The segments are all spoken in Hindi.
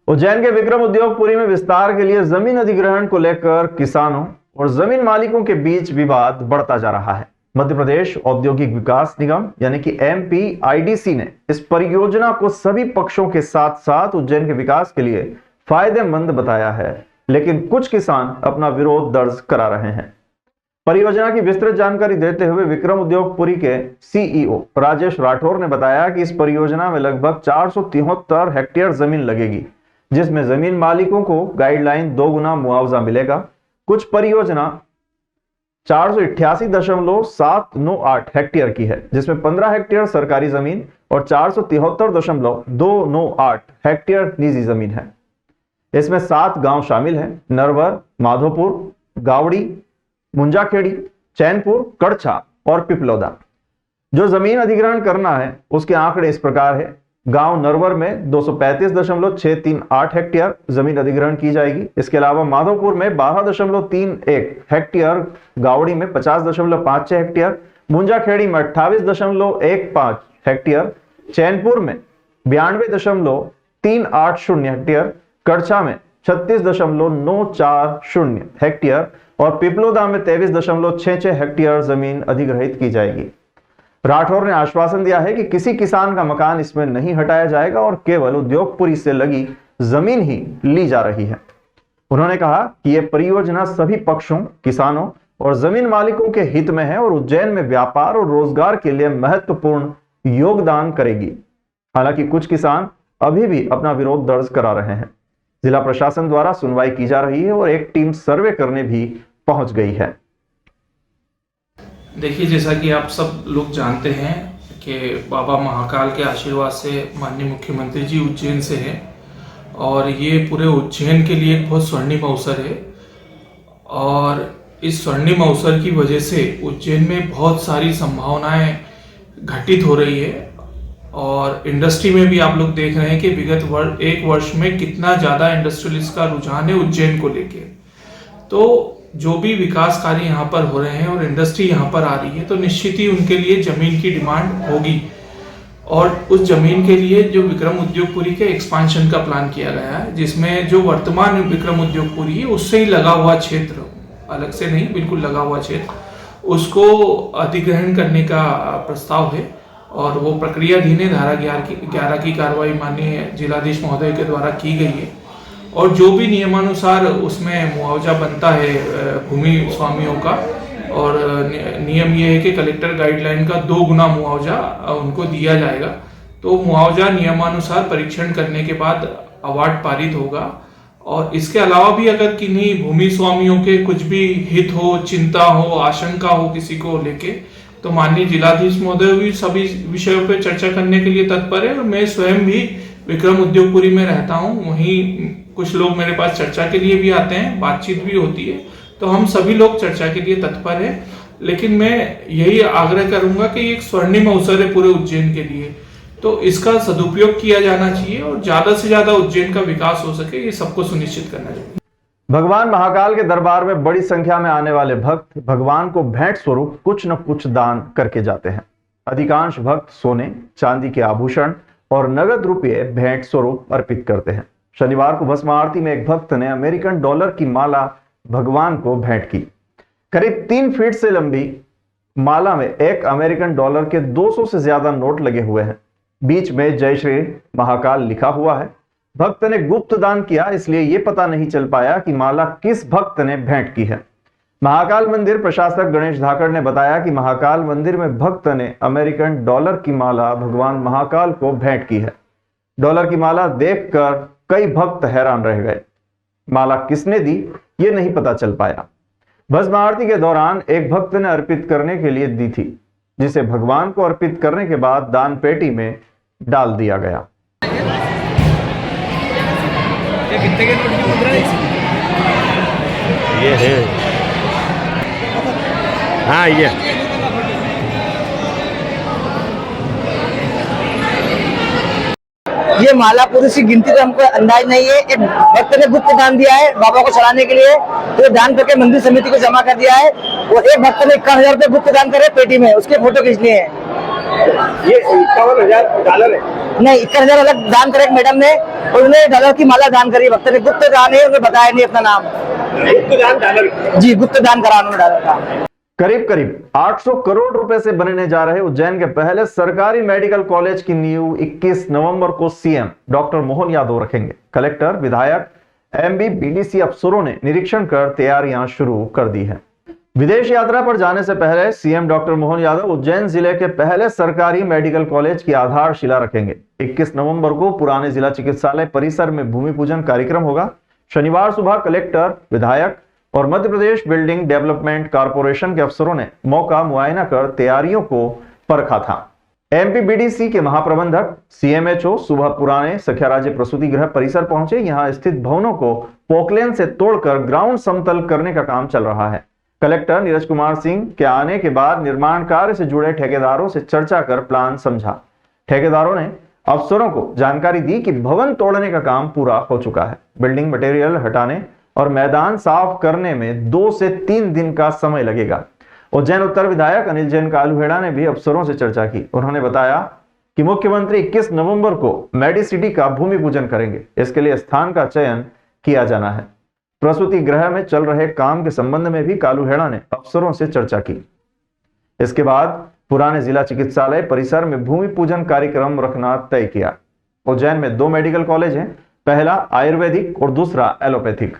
उज्जैन के विक्रम उद्योगपुरी में विस्तार के लिए जमीन अधिग्रहण को लेकर किसानों और जमीन मालिकों के बीच विवाद बढ़ता जा रहा है। मध्य प्रदेश औद्योगिक विकास निगम यानी कि MPIDC ने इस परियोजना को सभी पक्षों के साथ साथ उज्जैन के विकास के लिए फायदेमंद बताया है, लेकिन कुछ किसान अपना विरोध दर्ज करा रहे हैं। परियोजना की विस्तृत जानकारी देते हुए विक्रम उद्योगपुरी के CEO राजेश राठौर ने बताया कि इस परियोजना में लगभग 473 हेक्टेयर जमीन लगेगी, जिसमें जमीन मालिकों को गाइडलाइन 2 गुना मुआवजा मिलेगा। कुछ परियोजना 488.798 हेक्टेयर की है, जिसमें 15 हेक्टेयर सरकारी जमीन और 473.298 हेक्टेयर निजी जमीन है। इसमें 7 गांव शामिल हैं: नरवर, माधोपुर, गावड़ी, मुंजाखेड़ी, चैनपुर, कड़छा और पिपलौदा। जो जमीन अधिग्रहण करना है उसके आंकड़े इस प्रकार है। गांव नरवर में 235.638 हेक्टेयर जमीन अधिग्रहण की जाएगी। इसके अलावा माधोपुर में 12.31 हेक्टेयर, गावड़ी में 50.56 हेक्टेयर, मुंजाखेड़ी में 28.15 हेक्टेयर, चैनपुर में 92.380 हेक्टेयर, कड़छा में 36.940 हेक्टेयर और पिपलौदा में 23.66 हेक्टेयर जमीन अधिग्रहित की जाएगी। राठौर ने आश्वासन दिया है कि किसी किसान का मकान इसमें नहीं हटाया जाएगा और केवल उद्योगपुरी से लगी जमीन ही ली जा रही है। उन्होंने कहा कि यह परियोजना सभी पक्षों, किसानों और जमीन मालिकों के हित में है और उज्जैन में व्यापार और रोजगार के लिए महत्वपूर्ण योगदान करेगी। हालांकि कुछ किसान अभी भी अपना विरोध दर्ज करा रहे हैं। जिला प्रशासन द्वारा सुनवाई की जा रही है और एक टीम सर्वे करने भी पहुंच गई है। देखिए, जैसा कि आप सब लोग जानते हैं कि बाबा महाकाल के आशीर्वाद से माननीय मुख्यमंत्री जी उज्जैन से हैं और ये पूरे उज्जैन के लिए एक बहुत स्वर्णिम अवसर है। और इस स्वर्णिम अवसर की वजह से उज्जैन में बहुत सारी संभावनाएं घटित हो रही है और इंडस्ट्री में भी आप लोग देख रहे हैं कि विगत एक वर्ष में कितना ज़्यादा इंडस्ट्रियलिस्ट का रुझान है उज्जैन को लेके। तो जो भी विकास कार्य यहाँ पर हो रहे हैं और इंडस्ट्री यहाँ पर आ रही है तो निश्चित ही उनके लिए जमीन की डिमांड होगी और उस जमीन के लिए जो विक्रम उद्योगपुरी के एक्सपांशन का प्लान किया गया है, जिसमें जो वर्तमान विक्रम उद्योगपुरी है उससे ही लगा हुआ क्षेत्र, अलग से नहीं, बिल्कुल लगा हुआ क्षेत्र, उसको अधिग्रहण करने का प्रस्ताव है और वो प्रक्रियाधीन है। धारा 11 की कार्रवाई माननीय जिलाधीश महोदय के द्वारा की गई है और जो भी नियमानुसार उसमें मुआवजा बनता है भूमि स्वामियों का, और नियम ये है कि कलेक्टर गाइडलाइन का 2 गुना मुआवजा उनको दिया जाएगा। तो मुआवजा नियमानुसार परीक्षण करने के बाद अवार्ड पारित होगा। और इसके अलावा भी अगर किन्हीं भूमि स्वामियों के कुछ भी हित हो, चिंता हो, आशंका हो किसी को लेके, तो माननीय जिलाधीश महोदय भी सभी विषयों पर चर्चा करने के लिए तत्पर है। और मैं स्वयं भी विक्रम उद्योगपुरी में रहता हूँ, वहीं कुछ लोग मेरे पास चर्चा के लिए भी आते हैं, बातचीत भी होती है, तो हम सभी लोग चर्चा के लिए तत्पर हैं। लेकिन मैं यही आग्रह करूंगा कि एक स्वर्णिम अवसर है पूरे उज्जैन के लिए, तो इसका सदुपयोग किया जाना चाहिए और ज्यादा से ज्यादा उज्जैन का विकास हो सके, ये सबको सुनिश्चित करना चाहिए। भगवान महाकाल के दरबार में बड़ी संख्या में आने वाले भक्त भगवान को भेंट स्वरूप कुछ न कुछ दान करके जाते हैं। अधिकांश भक्त सोने, चांदी के आभूषण और नगद रुपये भेंट स्वरूप अर्पित करते हैं। शनिवार को भस्म आरती में एक भक्त ने अमेरिकन डॉलर की माला भगवान को भेंट की। करीब 3 फीट से लंबी माला में एक अमेरिकन डॉलर के 200 से ज्यादा नोट लगे हुए हैं। बीच में जय श्री महाकाल लिखा हुआ है। भक्त ने गुप्त दान किया, इसलिए यह पता नहीं चल पाया कि माला किस भक्त ने भेंट की है। महाकाल मंदिर प्रशासक गणेश धाकड़ ने बताया कि महाकाल मंदिर में भक्त ने अमेरिकन डॉलर की माला भगवान महाकाल को भेंट की है। डॉलर की माला देखकर कई भक्त हैरान रह गए। माला किसने दी ये नहीं पता चल पाया। भस्म आरती के दौरान एक भक्त ने अर्पित करने के लिए दी थी, जिसे भगवान को अर्पित करने के बाद दान पेटी में डाल दिया गया। कितने के नोट की मुद्रा है? ये है, हाँ ये माला पूरी सी गिनती तो हमको अंदाज नहीं है। एक भक्त ने गुप्त दान दिया है बाबा को चढ़ाने के लिए, तो दान करके मंदिर समिति को जमा कर दिया है। और एक भक्त ने 51,000 रुपए गुप्त दान करे पेटी में, उसके फोटो खींचनी है। ये $51,000 है। नहीं, 51,000 अलग दान करे मैडम ने, और उन्हें डॉलर की माला दान करी भक्त ने। गुप्त दान है, उन्हें बताया नहीं अपना नाम। गुप्त दान $1 जी, गुप्त दान करा उन्होंने डॉलर का। करीब करीब 800 करोड़ रुपए से बनने जा रहे उज्जैन के पहले सरकारी मेडिकल कॉलेज की नींव 21 नवंबर को सीएम डॉक्टर मोहन यादव रखेंगे। कलेक्टर, विधायक, एमबी, बीडीसी अफसरों ने निरीक्षण कर तैयारियां शुरू कर दी है। विदेश यात्रा पर जाने से पहले सीएम डॉक्टर मोहन यादव उज्जैन जिले के पहले सरकारी मेडिकल कॉलेज की आधारशिला रखेंगे। 21 नवंबर को पुराने जिला चिकित्सालय परिसर में भूमि पूजन कार्यक्रम होगा। शनिवार सुबह कलेक्टर, विधायक और Madhya Pradesh building development corporation के अफसरों ने मौका मुआयना कर तैयारियों को परखा था। एमपीबीडीसी के महाप्रबंधक सीएमएचओ सुबह पुराने सख्या राज्य प्रसूति गृह परिसर पहुंचे। यहां स्थित भवनों को पोकलेन से तोड़कर ग्राउंड समतल करने का काम चल रहा है। कलेक्टर नीरज कुमार सिंह के आने के बाद निर्माण कार्य से जुड़े ठेकेदारों से चर्चा कर प्लान समझा। ठेकेदारों ने अफसरों को जानकारी दी कि भवन तोड़ने का काम पूरा हो चुका है। बिल्डिंग मटेरियल हटाने और मैदान साफ करने में 2 से 3 दिन का समय लगेगा। उज्जैन उत्तर विधायक अनिल जैन कालूहेड़ा ने भी अफसरों से चर्चा की। उन्होंने बताया कि मुख्यमंत्री 21 नवंबर को मेडिसिटी का भूमि पूजन करेंगे। इसके लिए स्थान का चयन किया जाना है। प्रसूति गृह में चल रहे काम के संबंध में भी कालूहेड़ा ने अफसरों से चर्चा की। इसके बाद पुराने जिला चिकित्सालय परिसर में भूमि पूजन कार्यक्रम रखना तय किया। उज्जैन में 2 मेडिकल कॉलेज हैं, पहला आयुर्वेदिक और दूसरा एलोपैथिक।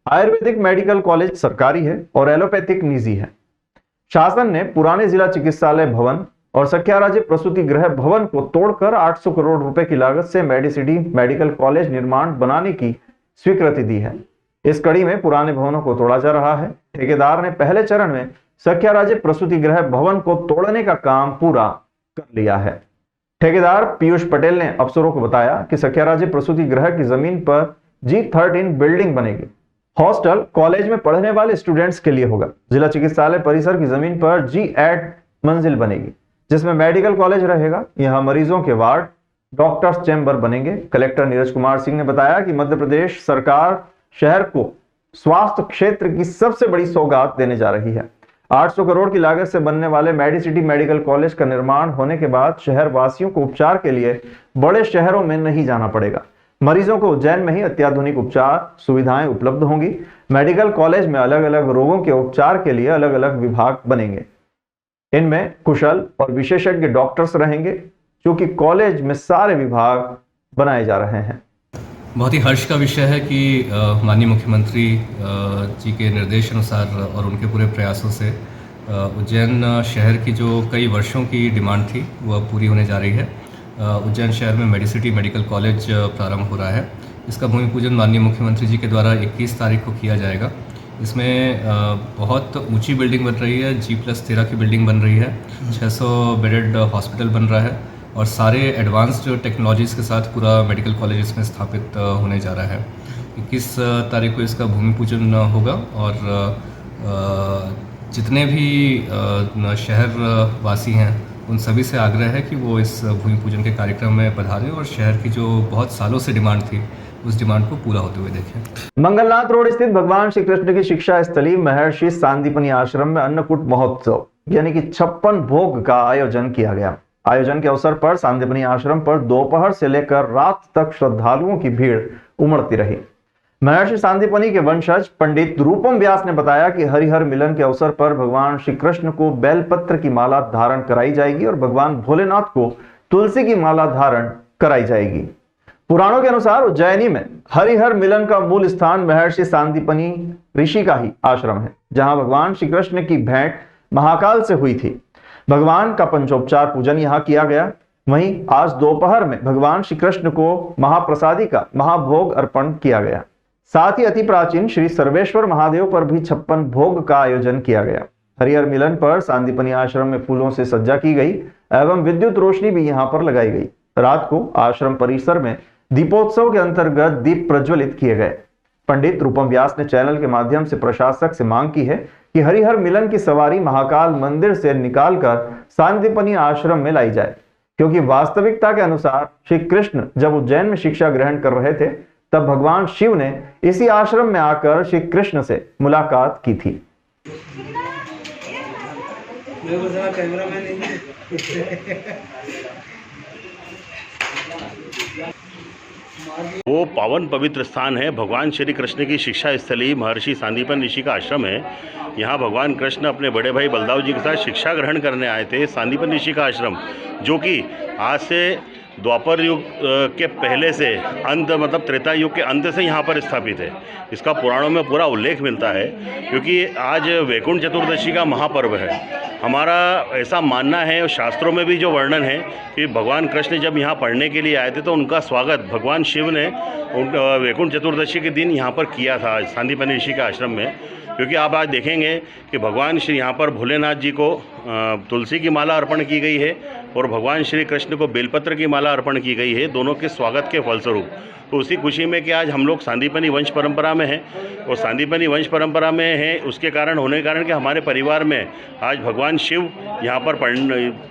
आयुर्वेदिक मेडिकल कॉलेज सरकारी है और एलोपैथिक निजी है। शासन ने पुराने जिला चिकित्सालय भवन और सख्या राज्य प्रसूति गृह भवन को तोड़कर 800 करोड़ रुपए की लागत से मेडिसिटी मेडिकल कॉलेज निर्माण बनाने की स्वीकृति दी है। इस कड़ी में पुराने भवनों को तोड़ा जा रहा है। ठेकेदार ने पहले चरण में सख्या राज्य प्रसूति गृह भवन को तोड़ने का काम पूरा कर लिया है। ठेकेदार पीयूष पटेल ने अफसरों को बताया कि सख्या राज्य प्रसूति गृह की जमीन पर G13 बिल्डिंग बनेगी। हॉस्टल कॉलेज में पढ़ने वाले स्टूडेंट्स के लिए होगा। जिला चिकित्सालय परिसर की जमीन पर G8 मंजिल बनेगी, जिसमें मेडिकल कॉलेज रहेगा। यहां मरीजों के वार्ड, डॉक्टर्स चैम्बर बनेंगे। कलेक्टर नीरज कुमार सिंह ने बताया कि मध्य प्रदेश सरकार शहर को स्वास्थ्य क्षेत्र की सबसे बड़ी सौगात देने जा रही है। 800 करोड़ की लागत से बनने वाले मेडिसिटी मेडिकल कॉलेज का निर्माण होने के बाद शहर वासियों को उपचार के लिए बड़े शहरों में नहीं जाना पड़ेगा। मरीजों को उज्जैन में ही अत्याधुनिक उपचार सुविधाएं उपलब्ध होंगी। मेडिकल कॉलेज में अलग अलग रोगों के उपचार के लिए अलग अलग विभाग बनेंगे। इनमें कुशल और विशेषज्ञ डॉक्टर्स रहेंगे, क्योंकि कॉलेज में सारे विभाग बनाए जा रहे हैं। बहुत ही हर्ष का विषय है कि माननीय मुख्यमंत्री जी के निर्देश अनुसार और उनके पूरे प्रयासों से उज्जैन शहर की जो कई वर्षों की डिमांड थी वो अब पूरी होने जा रही है। उज्जैन शहर में मेडिसिटी मेडिकल कॉलेज प्रारंभ हो रहा है। इसका भूमि पूजन माननीय मुख्यमंत्री जी के द्वारा 21 तारीख को किया जाएगा। इसमें बहुत ऊंची बिल्डिंग बन रही है, G+13 की बिल्डिंग बन रही है, 600 बेडेड हॉस्पिटल बन रहा है और सारे एडवांस्ड टेक्नोलॉजीज़ के साथ पूरा मेडिकल कॉलेज इसमें स्थापित होने जा रहा है। 21 तारीख को इसका भूमि पूजन होगा और जितने भी शहर वासी हैं उन सभी से आग्रह है कि वो इस भूमि पूजन के कार्यक्रम में पधारें और शहर की जो बहुत सालों से डिमांड थी उस डिमांड को पूरा होते हुए देखें। मंगलनाथ रोड स्थित भगवान श्री कृष्ण की शिक्षा स्थली महर्षि सांदीपनि आश्रम में अन्नकूट महोत्सव यानी कि 56 भोग का आयोजन किया गया। आयोजन के अवसर पर सांदीपनि आश्रम पर दोपहर से लेकर रात तक श्रद्धालुओं की भीड़ उमड़ती रही। महर्षि सांदीपनि के वंशज पंडित रूपम व्यास ने बताया कि हरिहर मिलन के अवसर पर भगवान श्री कृष्ण को बेलपत्र की माला धारण कराई जाएगी और भगवान भोलेनाथ को तुलसी की माला धारण कराई जाएगी। पुराणों के अनुसार उज्जैनी में हरिहर मिलन का मूल स्थान महर्षि सांदीपनि ऋषि का ही आश्रम है, जहां भगवान श्री कृष्ण की भेंट महाकाल से हुई थी। भगवान का पंचोपचार पूजन यहाँ किया गया। वहीं आज दोपहर में भगवान श्री कृष्ण को महाप्रसादी का महाभोग अर्पण किया गया। साथ ही अति प्राचीन श्री सर्वेश्वर महादेव पर भी 56 भोग का आयोजन किया गया। हरिहर मिलन पर सांदीपनि आश्रम में फूलों से सज्जा की गई एवं विद्युत रोशनी भी यहाँ पर लगाई गई। रात को आश्रम परिसर में दीपोत्सव के अंतर्गत दीप प्रज्वलित किए गए। पंडित रूपम व्यास ने चैनल के माध्यम से प्रशासक से मांग की है कि हरिहर मिलन की सवारी महाकाल मंदिर से निकालकर सांदीपनि आश्रम में लाई जाए, क्योंकि वास्तविकता के अनुसार श्री कृष्ण जब उज्जैन में शिक्षा ग्रहण कर रहे थे तब भगवान शिव ने इसी आश्रम में आकर श्री कृष्ण से मुलाकात की थी। वो पावन पवित्र स्थान है, भगवान श्री कृष्ण की शिक्षा स्थली महर्षि सांदीपन ऋषि का आश्रम है। यहाँ भगवान कृष्ण अपने बड़े भाई बलदाव जी के साथ शिक्षा ग्रहण करने आए थे। सांदीपन ऋषि का आश्रम जो कि आज से द्वापर युग के पहले से अंत मतलब त्रेता युग के अंत से यहाँ पर स्थापित है। इसका पुराणों में पूरा उल्लेख मिलता है, क्योंकि आज वैकुंठ चतुर्दशी का महापर्व है। हमारा ऐसा मानना है और शास्त्रों में भी जो वर्णन है कि भगवान कृष्ण जब यहाँ पढ़ने के लिए आए थे तो उनका स्वागत भगवान शिव ने वैकुंठ चतुर्दशी के दिन यहाँ पर किया था सांदीपनि ऋषि के आश्रम में। क्योंकि आप आज देखेंगे कि भगवान श्री यहाँ पर भोलेनाथ जी को तुलसी की माला अर्पण की गई है और भगवान श्री कृष्ण को बेलपत्र की माला अर्पण की गई है, दोनों के स्वागत के फलस्वरूप। तो उसी खुशी में कि आज हम लोग सांदीपनि वंश परंपरा में हैं और सांदीपनि वंश परंपरा में हैं, उसके कारण होने के कारण कि हमारे परिवार में आज भगवान शिव यहाँ पर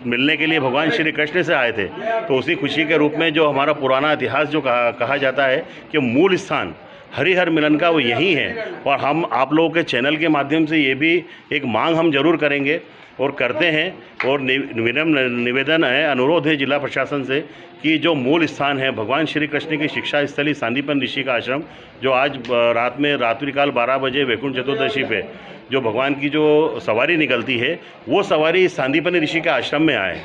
मिलने के लिए भगवान श्री कृष्ण से आए थे। तो उसी खुशी के रूप में जो हमारा पुराना इतिहास जो कहा जाता है कि मूल स्थान हरिहर मिलन का वो यही है। और हम आप लोगों के चैनल के माध्यम से ये भी एक मांग हम जरूर करेंगे और करते हैं और निवेदन है, अनुरोध है जिला प्रशासन से कि जो मूल स्थान है भगवान श्री कृष्ण की शिक्षा स्थली सांदीपन ऋषि का आश्रम, जो आज रात में रात्रिकाल 12 बजे वैकुंठ चतुर्दशी पे जो भगवान की जो सवारी निकलती है वो सवारी सांदीपनि ऋषि के आश्रम में आए।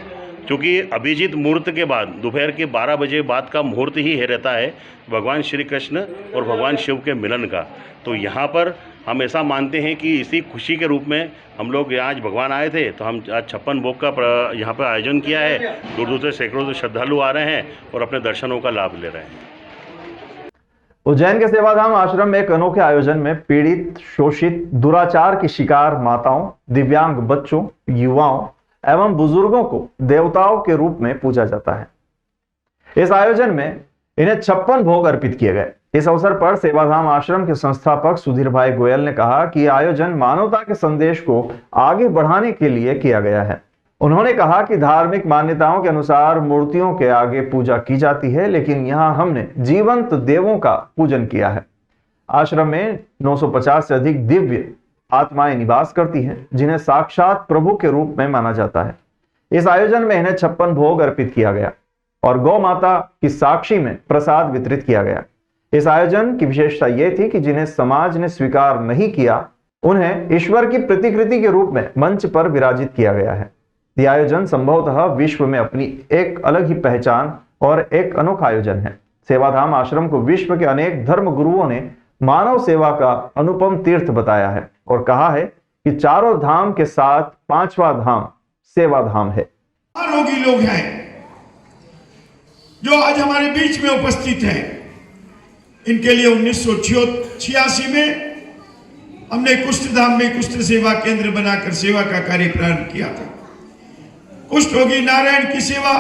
क्योंकि अभिजीत मुहूर्त के बाद दोपहर के 12 बजे बाद का मुहूर्त ही रहता है भगवान श्री कृष्ण और भगवान शिव के मिलन का। तो यहाँ पर हम ऐसा मानते हैं कि इसी खुशी के रूप में हम लोग यहाँ आज भगवान आए थे तो हम आज 56 भोग का यहाँ पर आयोजन किया है। दूर दूर से सैकड़ों श्रद्धालु आ रहे हैं और अपने दर्शनों का लाभ ले रहे हैं। उज्जैन के सेवाधाम आश्रम में एक अनोखे आयोजन में पीड़ित, शोषित, दुराचार की शिकार माताओं, दिव्यांग बच्चों, युवाओं एवं बुजुर्गों को देवताओं के रूप में पूजा जाता है। इस आयोजन में इन्हें 56 भोग अर्पित किए गए। इस अवसर पर सेवाधाम आश्रम के संस्थापक सुधीर भाई गोयल ने कहा कि यह आयोजन मानवता के संदेश को आगे बढ़ाने के लिए किया गया है। उन्होंने कहा कि धार्मिक मान्यताओं के अनुसार मूर्तियों के आगे पूजा की जाती है, लेकिन यहां हमने जीवंत देवों का पूजन किया है। आश्रम में 950 से अधिक दिव्य आत्माएं निवास करती हैं, जिन्हें साक्षात प्रभु के रूप में माना जाता है। इस आयोजन में इन्हें 56 भोग अर्पित किया गया और गौ माता की साक्षी में प्रसाद वितरित किया गया। इस आयोजन की विशेषता यह थी कि जिन्हें समाज ने स्वीकार नहीं किया उन्हें ईश्वर की प्रतिकृति के रूप में मंच पर विराजित किया गया है। यह आयोजन संभवतः विश्व में अपनी एक अलग ही पहचान और एक अनोखा आयोजन है। सेवाधाम आश्रम को विश्व के अनेक धर्म गुरुओं ने मानव सेवा का अनुपम तीर्थ बताया है और कहा है कि चारों धाम के साथ 5वां धाम सेवाधाम है। रोगी लोग हैं जो आज हमारे बीच में उपस्थित हैं, इनके लिए 1986 में हमने कुष्ठ धाम में कुष्ठ सेवा केंद्र बनाकर सेवा का कार्य प्रारंभ किया था। कुष्ठ रोगी नारायण की सेवा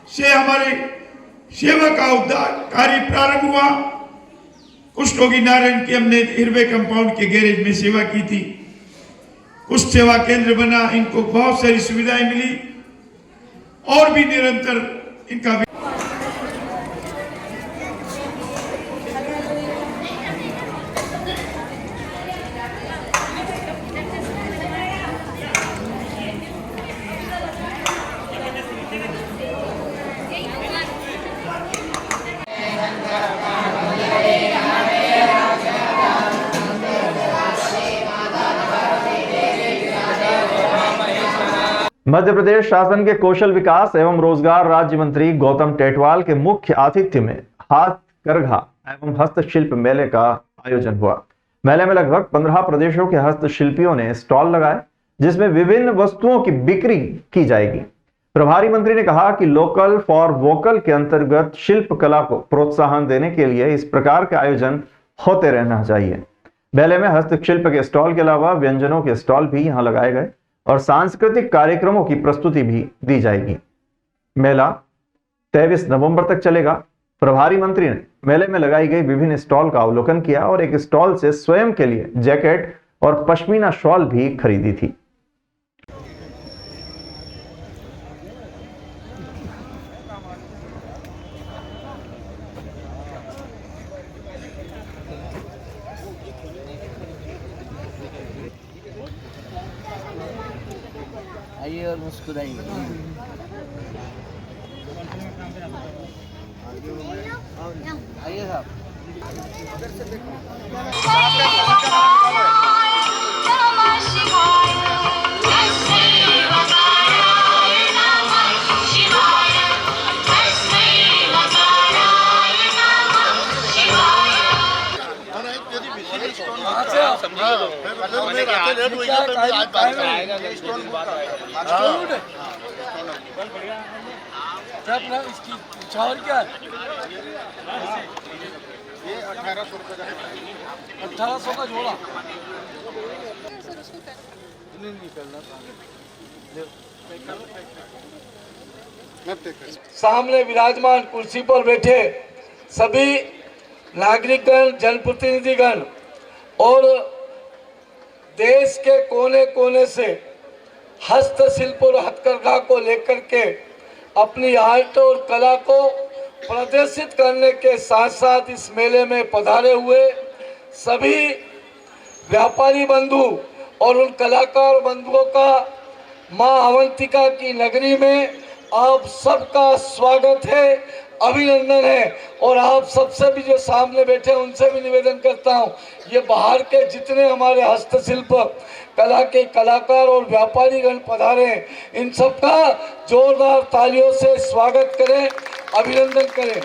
से हमारे सेवा का उद्धार कार्य प्रारंभ हुआ। कुष्ठ रोगी नारायण की हमने हिरवे कंपाउंड के गैरेज में सेवा की थी। कुष्ठ सेवा केंद्र बना, इनको बहुत सारी सुविधाएं मिली और भी निरंतर इनका मध्य प्रदेश शासन के कौशल विकास एवं रोजगार राज्य मंत्री गौतम टेटवाल के मुख्य आतिथ्य में हाथ करघा एवं हस्तशिल्प मेले का आयोजन हुआ। मेले में लगभग 15 प्रदेशों के हस्तशिल्पियों ने स्टॉल लगाए, जिसमें विभिन्न वस्तुओं की बिक्री की जाएगी। प्रभारी मंत्री ने कहा कि लोकल फॉर वोकल के अंतर्गत शिल्प कला को प्रोत्साहन देने के लिए इस प्रकार के आयोजन होते रहना चाहिए। मेले में हस्तशिल्प के स्टॉल के अलावा व्यंजनों के स्टॉल भी यहाँ लगाए गए और सांस्कृतिक कार्यक्रमों की प्रस्तुति भी दी जाएगी। मेला 23 नवंबर तक चलेगा। प्रभारी मंत्री ने मेले में लगाई गई विभिन्न स्टॉल का अवलोकन किया और एक स्टॉल से स्वयं के लिए जैकेट और पश्मीना शॉल भी खरीदी थी। और मुस्कुराइए। आइए साहब। इसकी छावर क्या है? ये 1800 रुपये का है। 1800 का जोड़ा। सामने विराजमान कुर्सी पर बैठे सभी नागरिकगण, जनप्रतिनिधिगण और देश के कोने कोने से हस्तशिल्प और हथकरघा को लेकर के अपनी आर्ट और कला को प्रदर्शित करने के साथ साथ इस मेले में पधारे हुए सभी व्यापारी बंधु और उन कलाकार बंधुओं का मां अवंतिका की नगरी में आप सबका स्वागत है, अभिनंदन है। और आप सबसे भी जो सामने बैठे हैं उनसे भी निवेदन करता हूं, ये बाहर के जितने हमारे हस्तशिल्प कला के कलाकार और व्यापारीगण पधारे हैं, इन सबका जोरदार तालियों से स्वागत करें, अभिनंदन करें।